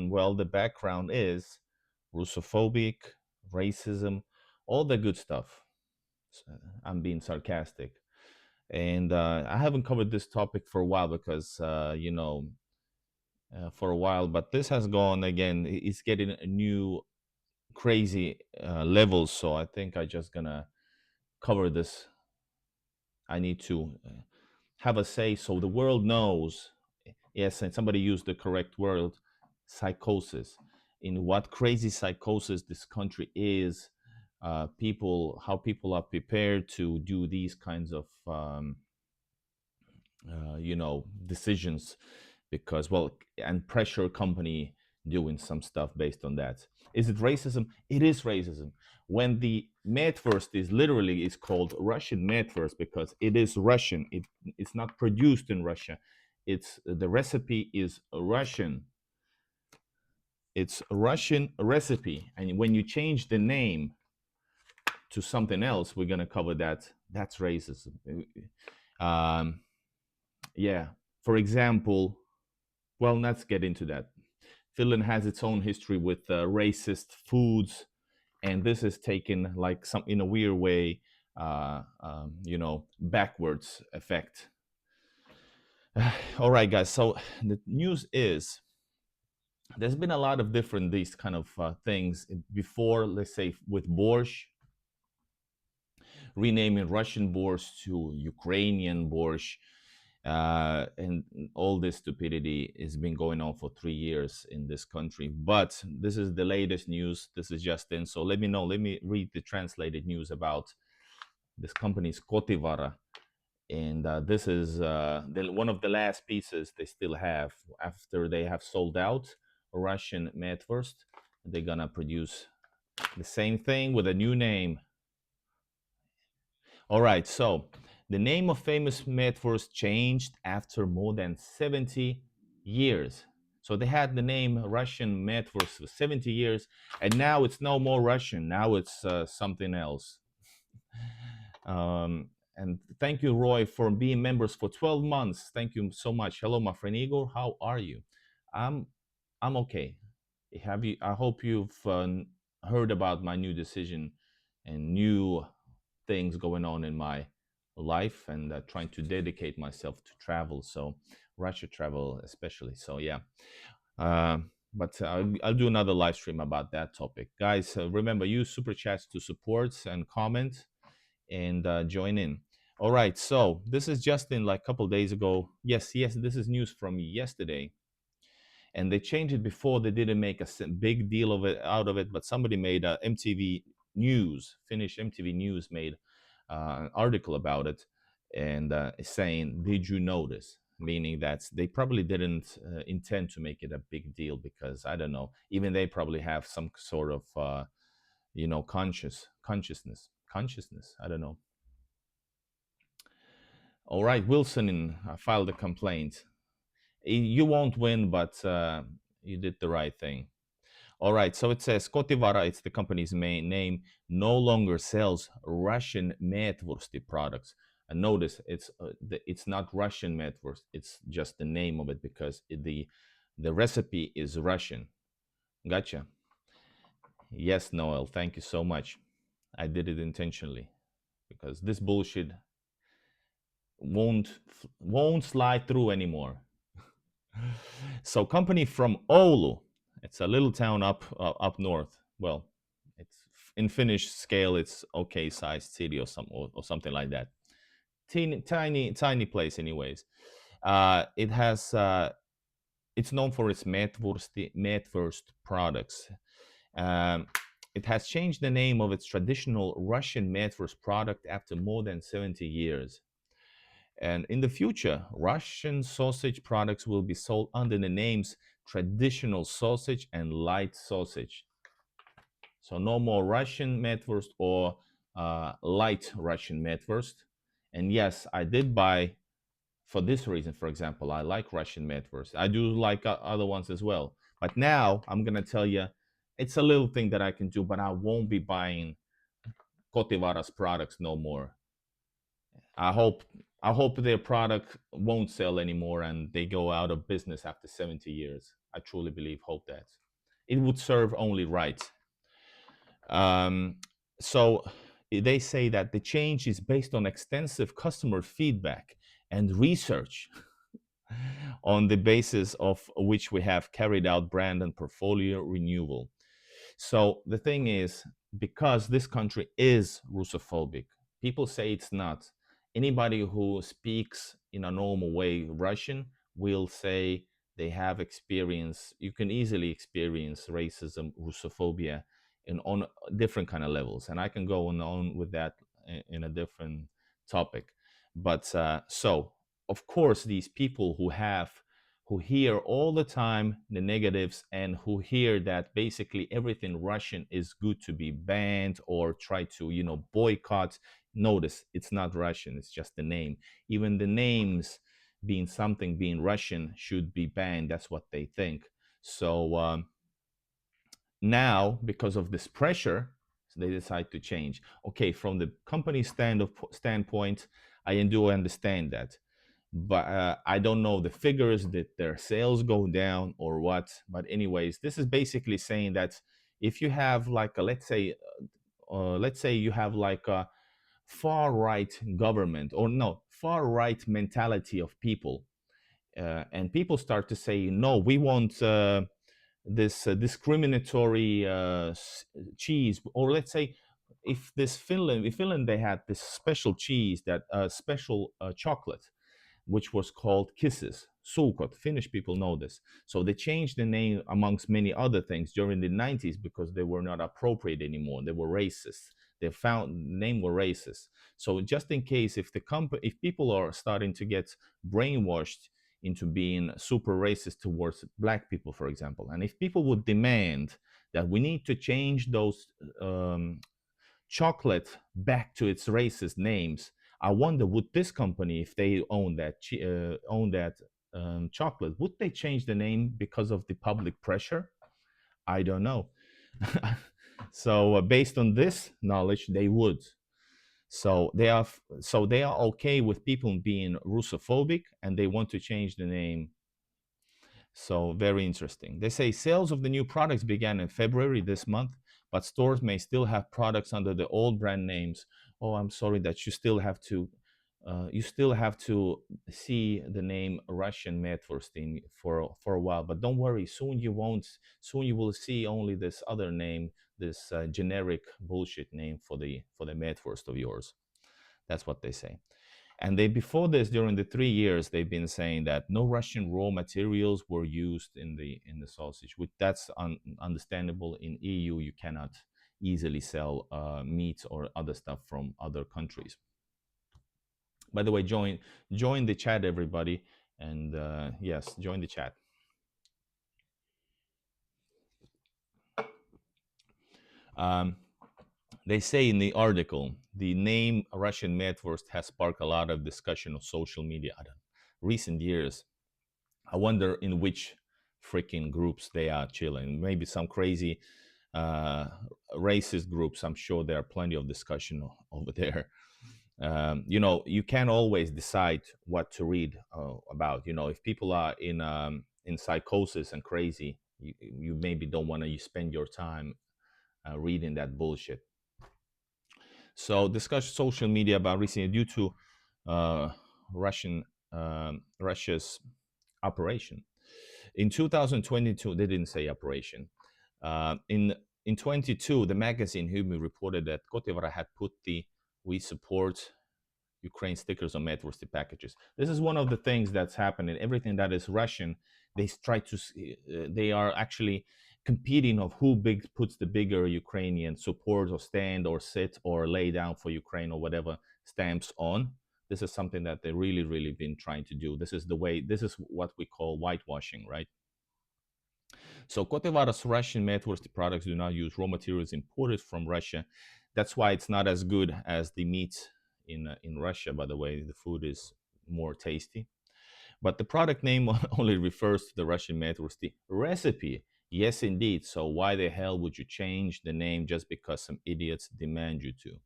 well, the background is Russophobic, racism, all the good stuff. I'm being sarcastic. And I haven't covered this topic for a while because, for a while, but this has gone again, it's getting a new crazy levels. So I think I just gonna cover this. I need to have a say so the world knows. Yes, and somebody used the correct word, psychosis. In what crazy psychosis this country is, how people are prepared to do these kinds of decisions, because, well, and pressure company doing some stuff based on that. Is it racism? It is racism. When the medverse is called Russian medverse because it is Russian. It's not produced in Russia. It's the recipe is Russian. It's a Russian recipe, and when you change the name to something else, we're gonna cover that. That's racism. Um, yeah. For example, well, let's get into that. Finland has its own history with racist foods, and this is taken like some in a weird way, backwards effect. All right, guys. So the news is there's been a lot of different these kind of things before. Let's say with borscht, renaming Russian borscht to Ukrainian borscht, and all this stupidity has been going on for 3 years in this country. But this is the latest news. This is just in. So let me know. Let me read the translated news about this company's Kotivara. And this is one of the last pieces they still have after they have sold out Russian Medwurst. They're going to produce the same thing with a new name. All right, so the name of famous Medwurst changed after more than 70 years. So they had the name Russian Medwurst for 70 years, and now it's no more Russian. Now it's something else. And thank you, Roy, for being members for 12 months. Thank you so much. Hello, my friend Igor. How are you? I'm okay. Have you? I hope you've heard about my new decision and new things going on in my life, and trying to dedicate myself to travel. So Russia travel, especially. So yeah. Uh, but I'll do another live stream about that topic, guys. Remember, use super chats to support and comment and join in. All right, so this is just in like a couple days ago. Yes, this is news from yesterday, and they changed it before. They didn't make a big deal of it out of it, but somebody made MTV News, Finnish MTV News made an article about it, and saying, "Did you notice?" Meaning that they probably didn't intend to make it a big deal because I don't know. Even they probably have some sort of consciousness. I don't know. All right, Wilson filed a complaint. You won't win, but you did the right thing. All right, so it says Kotivara, it's the company's main name, no longer sells Russian Medvursti products. And notice it's not Russian Medvurst, it's just the name of it because the recipe is Russian. Gotcha. Yes, Noel, thank you so much. I did it intentionally because this bullshit won't slide through anymore. So company from Oulu, it's a little town up north. Well, it's in Finnish scale, it's okay sized city or something like that. Tiny place, anyways. It has it's known for its Metwurst products. Um, it has changed the name of its traditional Russian Metwurst product after more than 70 years. And in the future, Russian sausage products will be sold under the names traditional sausage and light sausage. So no more Russian Metwurst or light Russian Metwurst. And yes, I did buy for this reason. For example, I like Russian Metwurst. I do like other ones as well. But now I'm going to tell you, it's a little thing that I can do, but I won't be buying Kotivara's products no more. I hope their product won't sell anymore and they go out of business after 70 years. I truly believe, hope that it would serve only right. Um, so they say that the change is based on extensive customer feedback and research, on the basis of which we have carried out brand and portfolio renewal. So the thing is, because this country is Russophobic, people say it's not. Anybody who speaks in a normal way Russian will say they have experience. You can easily experience racism, Russophobia, in on different kind of levels, and I can go on with that in a different topic. But so of course, these people who hear all the time the negatives and who hear that basically everything Russian is good to be banned or try to, boycott. Notice it's not Russian, it's just the name. Even the names being Russian should be banned. That's what they think. So now, because of this pressure, they decide to change. Okay, from the company standpoint, I do understand that, but I don't know the figures that their sales go down or what. But anyways, this is basically saying that if you have like a, let's say you have like a far right government, or no, far right mentality of people, and people start to say, no, we want this discriminatory cheese, or let's say if Finland they had this special cheese, that special chocolate which was called Kisses. Suukot. Finnish people know this. So they changed the name amongst many other things during the 90s because they were not appropriate anymore. They were racist. They found the name were racist. So just in case if people are starting to get brainwashed into being super racist towards black people, for example, and if people would demand that we need to change those chocolate back to its racist names, I wonder, would this company, if they own that chocolate, would they change the name because of the public pressure? I don't know. So based on this knowledge, they would. So they are okay with people being Russophobic, and they want to change the name. So very interesting. They say sales of the new products began in February this month, but stores may still have products under the old brand names. Oh, I'm sorry that you still have to see the name Russian Medvorstin for a while. But don't worry, soon you won't. Soon you will see only this other name, this generic bullshit name for the Medvorst of yours. That's what they say. And they before this, during the 3 years, they've been saying that no Russian raw materials were used in the sausage. Which that's understandable. In EU, you cannot easily sell meat or other stuff from other countries. By the way, join the chat, everybody, and yes, join the chat. Um, they say in the article, the name Russian Medwurst has sparked a lot of discussion on social media in recent years. I wonder in which freaking groups they are chilling. Maybe some crazy uh, racist groups. I'm sure there are plenty of discussion over there. You can't always decide what to read about. If people are in psychosis and crazy, you maybe don't want to spend your time reading that bullshit. So discuss social media about recently due to uh, Russia's operation. In 2022, they didn't say operation. In 22, the magazine Humi reported that Kotivara had put the "We support Ukraine" stickers on Medvorsty packages. This is one of the things that's happening. Everything that is Russian, they are actually competing of who puts the bigger Ukrainian support or stand or sit or lay down for Ukraine or whatever stamps on. This is something that they really, really been trying to do. This is what we call whitewashing, right? So Kotevara's Russian Medvorsty products do not use raw materials imported from Russia. That's why it's not as good as the meat in Russia. By the way, the food is more tasty. But the product name only refers to the Russian Medvorsty recipe. Yes, indeed. So why the hell would you change the name just because some idiots demand you to?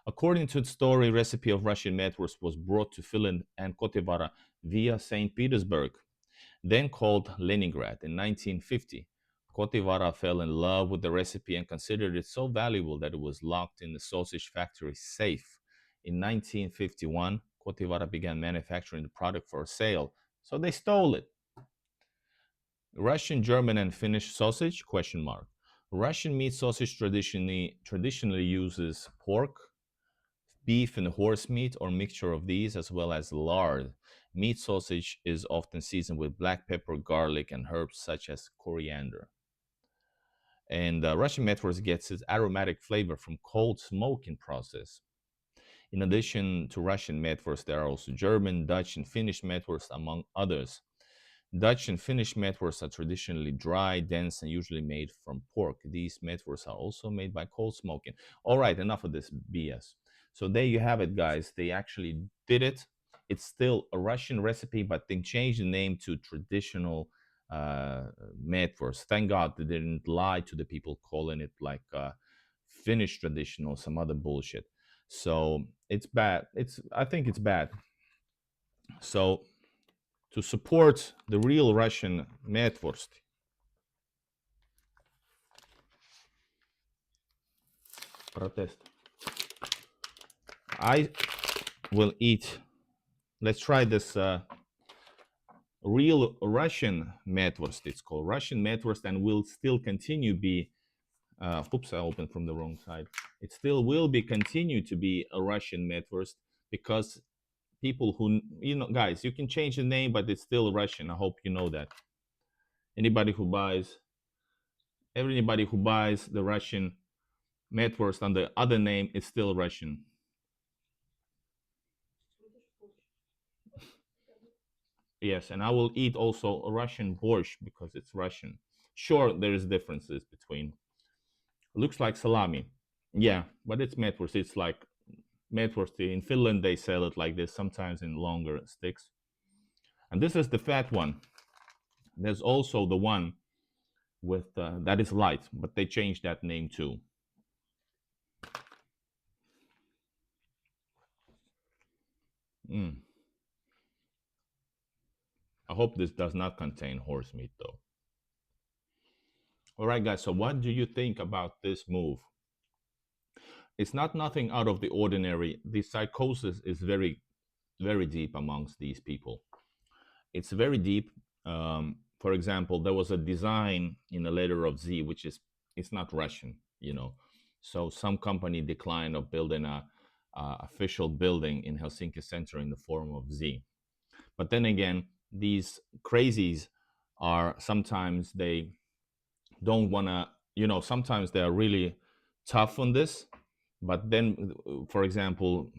According to the story, recipe of Russian Medvurst was brought to Finland and Kotevara via St. Petersburg. then called Leningrad. In 1950, Kotivara fell in love with the recipe and considered it so valuable that it was locked in the sausage factory safe. In 1951, Kotivara began manufacturing the product for sale, so they stole it. Russian, German, and Finnish sausage? Question mark. Russian meat sausage traditionally uses pork, beef, and horse meat or mixture of these, as well as lard. Meat sausage is often seasoned with black pepper, garlic, and herbs such as coriander. And Russian metwurst gets its aromatic flavor from cold smoking process. In addition to Russian metwurst, there are also German, Dutch, and Finnish metwurst, among others. Dutch and Finnish metwursts are traditionally dry, dense, and usually made from pork. These metwursts are also made by cold smoking. All right, enough of this BS. So there you have it, guys. They actually did it. It's still a Russian recipe, but they changed the name to traditional metwurst. Thank God they didn't lie to the people calling it like Finnish traditional, some other bullshit. So it's bad. I think it's bad. So to support the real Russian metwurst, protest. I will eat. Let's try this real Russian metwurst. It's called Russian metwurst, and will still continue be. Oops, I opened from the wrong side. It still will be continue to be a Russian metwurst because people who guys, you can change the name, but it's still Russian. I hope you know that. Anybody who buys, everybody who buys the Russian metwurst under other name is still Russian. Yes, and I will eat also a Russian borscht because it's Russian. Sure, there is differences between. Looks like salami. Yeah, but it's metwurst. It's like metwurst. In Finland, they sell it like this, sometimes in longer sticks. And this is the fat one. There's also the one with that is light, but they changed that name too. Mm. I hope this does not contain horse meat, though. All right, guys. So, what do you think about this move? It's not nothing out of the ordinary. The psychosis is very deep amongst these people. It's very deep. For example, there was a design in the letter of Z, which is it's not Russian. So some company declined of building a official building in Helsinki center in the form of Z. But then again, these crazies are sometimes they don't want to. Sometimes they are really tough on this. But then, for example,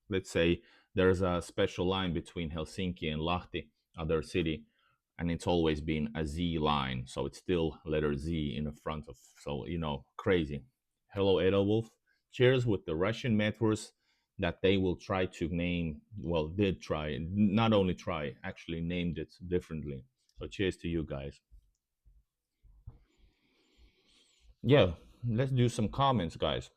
let's say there's a special line between Helsinki and Lahti, other city, and it's always been a Z line, so it's still letter Z in the front of. So crazy. Hello, Edelwolf. Cheers with the Russian metros that they will try to name. Well, did try, not only try, actually named it differently. So cheers to you guys. Yeah, let's do some comments, guys.